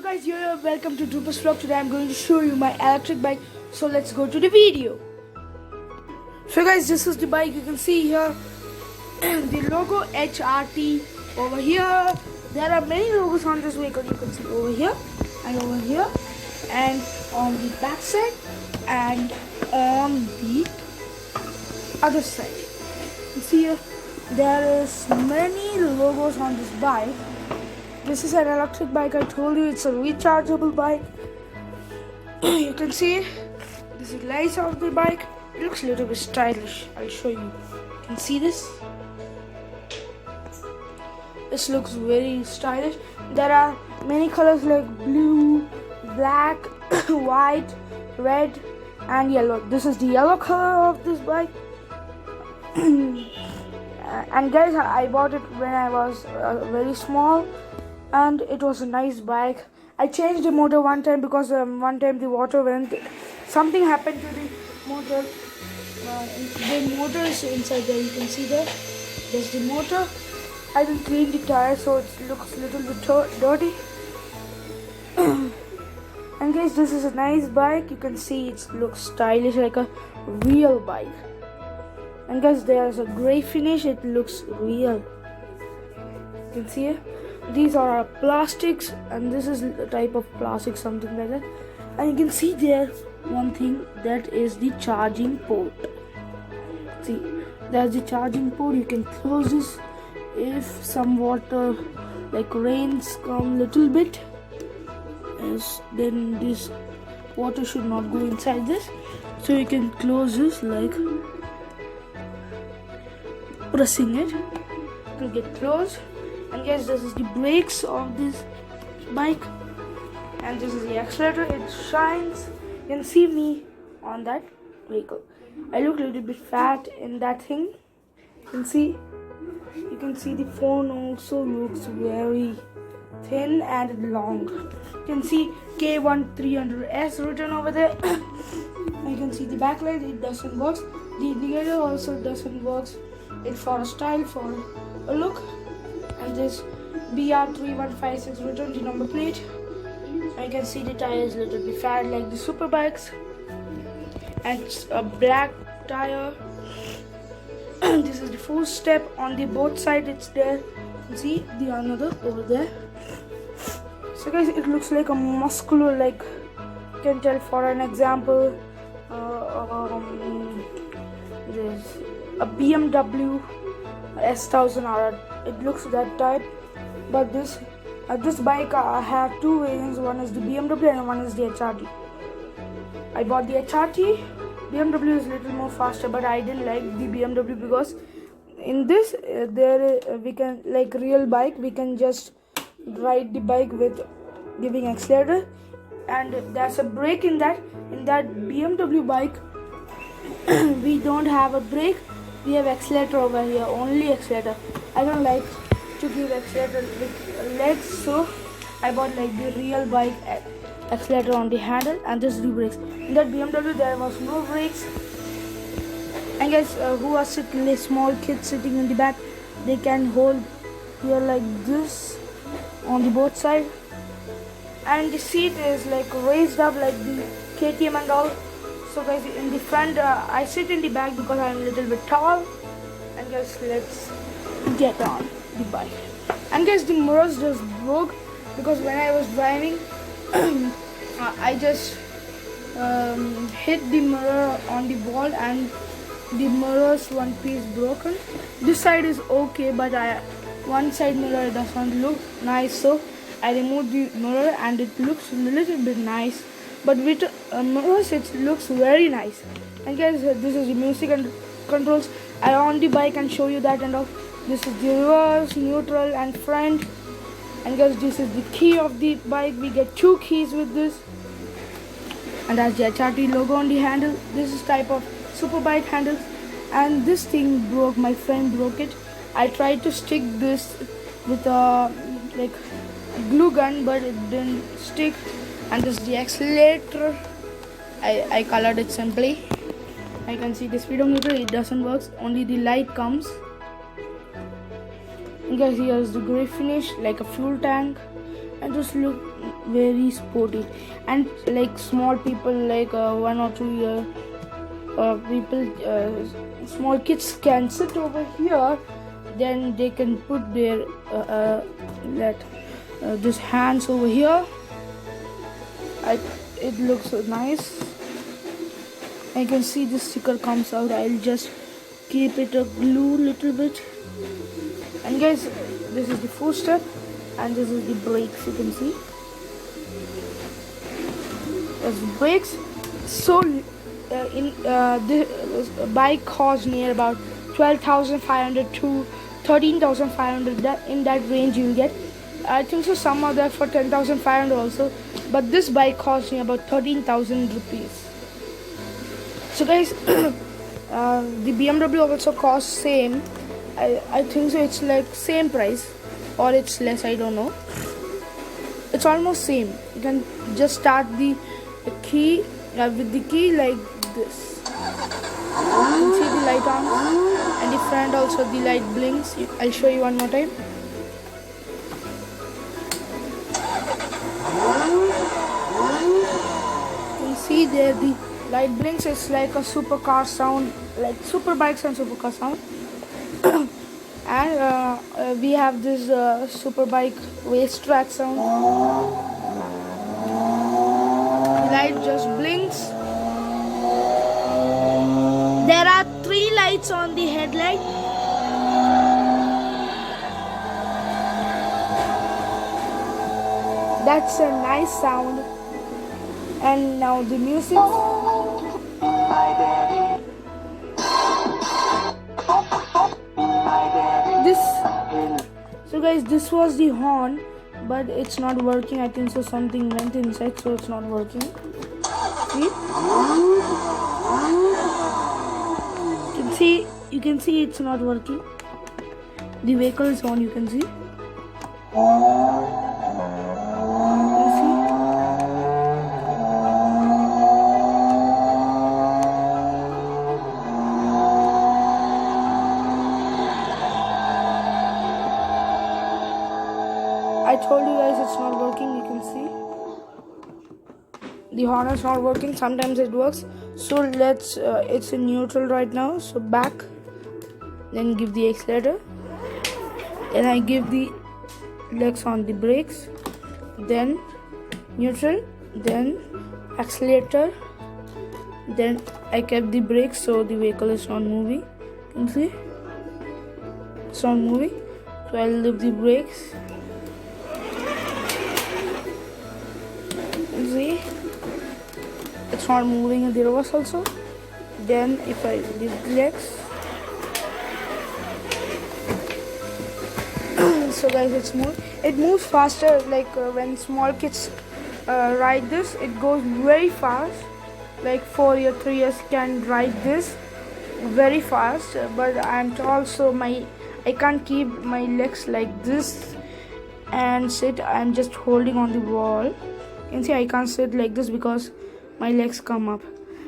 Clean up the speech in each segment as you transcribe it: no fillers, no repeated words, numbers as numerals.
Hello guys, you're welcome to Drupal's vlog. Today I'm going to show you my electric bike. So let's go to the video. So guys, this is the bike. You can see here the logo HRT over here. There are many logos on this vehicle. You can see over here and over here and on the back side and on the other side. You see here there is many logos on this bike. This is an electric bike. I told you it's a rechargeable bike. You can see this is the lights of the bike. It looks a little bit stylish. I'll show you. You can see this. This looks very stylish. There are many colors like blue, black, white, red and yellow. This is the yellow color of this bike. And guys, I bought it when I was very small. And it was a nice bike. I changed the motor one time because one time the water went. Something happened to the motor. The motor is inside there. You can see there. There's the motor. I didn't clean the tire, so it looks a little bit dirty. And guys, this is a nice bike. You can see it looks stylish like a real bike. And guys, there's a grey finish. It looks real. You can see it. These are plastics and this is a type of plastic, something like that. And you can see there one thing, that is the charging port. See, there's the charging port. You can close this if some water like rains come little bit, then this water should not go inside this. So you can close this like pressing it to get closed. And guys, this is the brakes of this bike and this is the accelerator. It shines. You can see me on that vehicle. I look a little bit fat in that thing. You can see the phone also looks very thin and long. You can see K1300S written over there. And you can see the backlight, it doesn't work. The indicator also doesn't work. It's for a style, for a look. And this BR3156 written, the number plate. And you can see the tire is a little bit fat like the super bikes. And it's a black tire. This is the full step on the both sides. It's there. You can see the another over there. So guys, it looks like a muscular, like you can tell for an example, there's a BMW S1000R. It looks that type, but this bike I have two variants. One is the BMW and one is the HRT. I bought the HRT. BMW is a little more faster, but I didn't like the BMW because in this we can, like real bike, we can just ride the bike with giving accelerator, and there's a brake in that. In that BMW bike, we don't have a brake. We have accelerator over here, only accelerator. I don't like to give accelerator with legs, so I bought like the real bike accelerator on the handle, and this is the brakes. In that BMW there was no brakes. And guys, who are sitting, like small kids sitting in the back, they can hold here like this on the both side. And the seat is like raised up like the KTM and all. So guys, in the front, I sit in the back because I'm a little bit tall. And guys, let's get on the bike. And guys, the mirrors just broke because when I was driving, I just hit the mirror on the wall and the mirror's one piece broken. This side is okay, but one side mirror doesn't look nice, so I removed the mirror and it looks a little bit nice. But with mirrors, it looks very nice. And guys, this is the music and controls. I on the bike and show you that and all. This is the reverse, neutral and front. And guys, this is the key of the bike. We get two keys with this. And that's the HRT logo on the handle. This is type of super bike handles. And this thing broke. My friend broke it. I tried to stick this with a like glue gun, but it didn't stick. And this is the accelerator. I colored it simply. I can see the speedometer, it doesn't work, only the light comes. And guys, here's the grey finish like a fuel tank. And just look very sporty, and like small people, like 1 or 2 year people, small kids can sit over here. Then they can put their let this hands over here. It looks nice. I can see the sticker comes out. I'll just keep it a glue little bit. And guys, this is the first step, and this is the brakes. You can see there's brakes. So this bike costs near about 12,500 to 13,500. In that range you'll get. I think so some are there for 10,500 also, but this bike costs me about 13,000 rupees. So guys, the BMW also costs same. I think so it's like same price, or it's less, I don't know. It's almost same. You can just start the key with the key like this. You can see the light on, and the front also the light blinks. I'll show you one more time. You can see there the light blinks. It's like a supercar sound, like super bikes and supercar sound. And we have this super bike race track sound. The light just blinks. There are 3 lights on the headlight. That's a nice sound. And now the music. So guys, this was the horn, but it's not working. I think so something went inside, so it's not working. See? You can see it's not working. The vehicle is on, you can see. I told you guys it's not working, you can see. The horn is not working, sometimes it works. So let's, it's in neutral right now, so back. Then give the accelerator. Then I give the legs on the brakes. Then neutral, then accelerator. Then I kept the brakes so the vehicle is not moving. You can see it's not moving. So I'll leave the brakes. See, it's not moving in the reverse also. Then if I leave the legs, so guys, it moves faster. Like when small kids ride this, it goes very fast. Like 4 or 3 years can ride this very fast. But I'm tall, so I can't keep my legs like this and sit. I'm just holding on the wall. You can see I can't sit like this because my legs come up.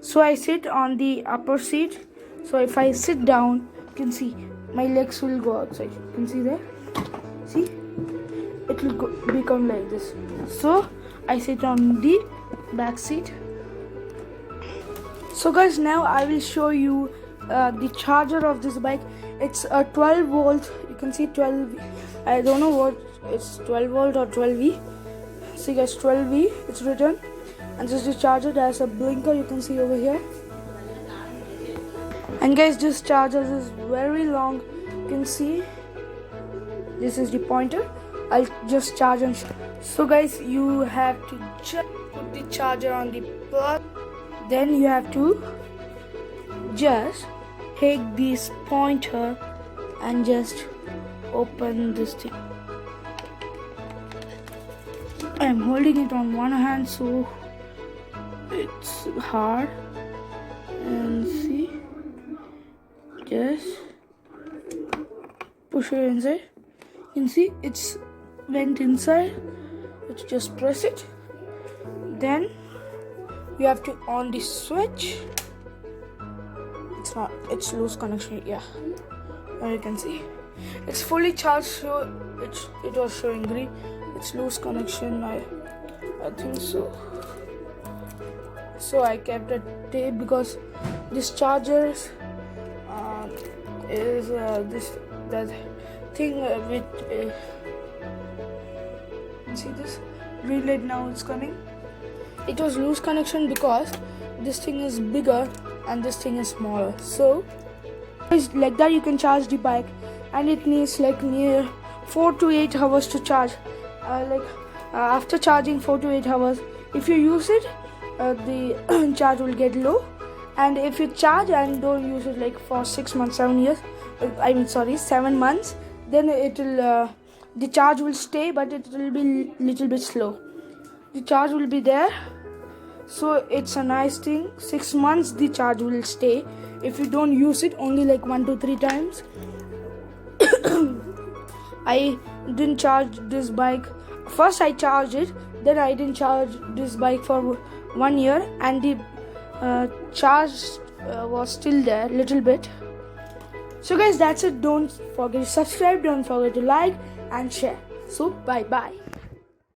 So I sit on the upper seat. So if I sit down, you can see my legs will go outside. You can see there. See, it will become like this. So I sit on the back seat. So guys, now I will show you the charger of this bike. It's a 12 volt. You can see 12. I don't know what it's 12 volt or 12V. See guys, 12V it's written, and this is the charger. There's a blinker you can see over here. And guys, this charger is very long. You can see this is the pointer. I'll just charge and show. So guys, you have to just put the charger on the plug. Then you have to just take this pointer and just open this thing. I'm holding it on one hand, so it's hard. And see, just push it inside. You can see it's went inside. Let's just press it. Then you have to on the switch. It's loose connection. Yeah, now you can see it's fully charged, so it was showing green. It's loose connection. I think so. So I kept a tape because this charger is that thing with see this relay now it's coming. It was loose connection because this thing is bigger and this thing is smaller. So like that you can charge the bike, and it needs like near 4 to 8 hours to charge. After charging 4 to 8 hours, if you use it, the charge will get low. And if you charge and don't use it like for 6 months, 7 years, 7 months, then it will the charge will stay, but it will be little bit slow. The charge will be there, so it's a nice thing. 6 months the charge will stay if you don't use it only like 1 to 3 times. I didn't charge this bike. First I charged it, then I didn't charge this bike for 1 year, and the charge was still there little bit. So guys, that's it. Don't forget to subscribe, don't forget to like and share. So bye bye.